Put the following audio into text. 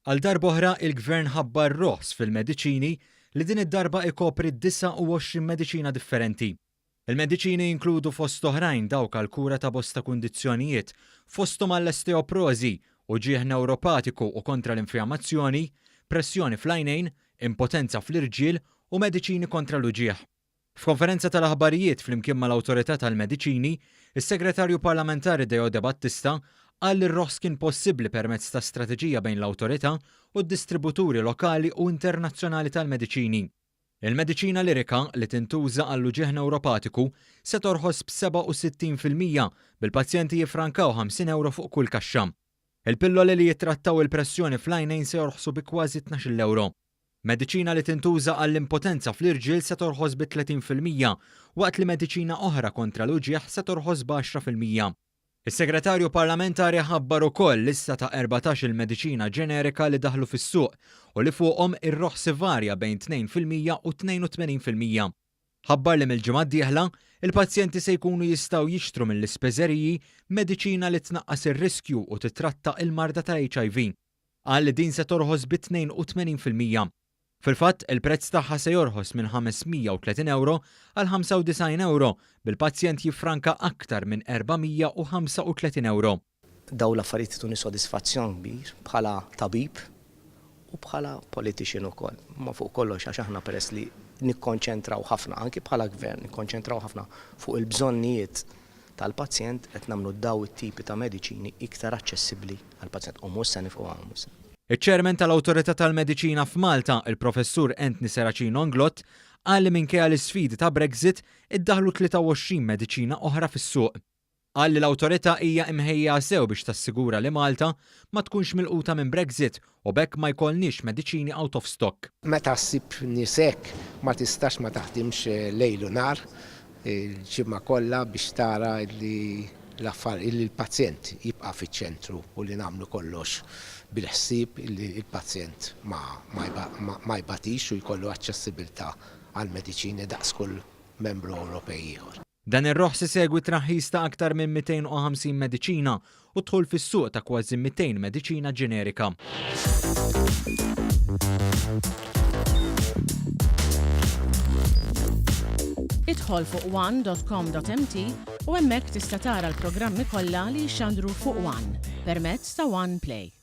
Għal darba oħra il-Gvern ħabbar roħs fil-mediċini li din id-darba ikopri 29 mediċina differenti. Il-mediċini jinkludu fost oħrajn dawk għal kura ta' bosta kundizzjonijiet, fosthom għall-osteoporosi, uġigħ neuropatiku u kontra l-infjammazzjoni, pressjoni fl-għajnejn, impotenza fl-irġiel u mediċini kontra l-uġigħ. F'konferenza tal-aħbarijiet flimkien mal-Awtorità tal-Mediċini, is-Segretarju Parlamentari Deo De Battista qal li r-roħs kien possibbli permezz ta' strateġija bejn l-awtorità u d-distributuri lokali u internazzjonali tal-mediċini. Il-mediċina lirika li tintuża għall-uġigħ neuropatiku se torħos b'67% bil-pazjenti jiffrankaw €50 fuq kull kaxxa. Il-pilloli li jittrattaw il-pressjoni fl-għajnejn se jorħsu bi kważi €12. Mediċina li tintuża għall-impotenza fl-irġiel se torħos bi 30%, waqt li mediċina oħra kontra l-uġigħ se torħos b'10%. Is-Segretarju Parlamentari ħabbar ukoll lista ta' 14 il-mediċina ġenerika li daħlu fis-suq u li fuqhom ir-roħs varja bejn 2% u 82%. Ħabbar li mill-ġimgħa d-dieħla il-pazjenti se jkunu jistgħu jixtru mill-ispeżeriji mediċina li tnaqqas ir-riskju u titratta il-marda ta' HIV. Qal li din se torħos bi 82%. Fil-fatt, il-prezz tagħha se jorħos minn €530 għal €95 bil-pazjent jiffranka aktar minn €435. Daw l-affarijiet tuni sodisfazzjon kbir bħala tabib u bħala politician ukoll. Ma fuq kollox għax aħna peress li nikkonċentraw ħafna anke bħala gvern, nikkonċentraw ħafna fuq il-bżonnijiet tal-pazjent qed nagħmlu daw it-tipi ta' mediċini iktar aċċessibbli għall-pazjent u mhux se nifqu għamus. Iċ-ċermen tal-Awtorità tal-Mediċina f'Malta, il-Professur Anthony Seracin Onglot, qal li minkejja l-isfidi ta' Brexit iddaħlu 23 mediċina oħra fis-suq. Qal li l-Awtorità hija imħejja sew biex tassigura li Malta ma tkunx milquta minn Brexit u bekk ma jkollniex mediċini out of stock. Meta ssib nisek ma tistax ma taħdimx lejl u nar il-ġimma kollha biex tara li l-pazjent jibqa' fiċ-ċentru u li nagħmlu kollox bil-ħsieb li l-pazjent ma jbatix u jkollu aċċessibilità għal mediċini daqs kull membru Ewropej ieħor. Dan ir-roħs isegwi traħħis ta' aktar minn 250 mediċina u dħul fis-suq ta' kważi 200 mediċina ġenerika. Idħol fuq one.com.mt u hemmhekk tista' tara l-programmi kollha li jxandru fuq One permezz ta' One Play.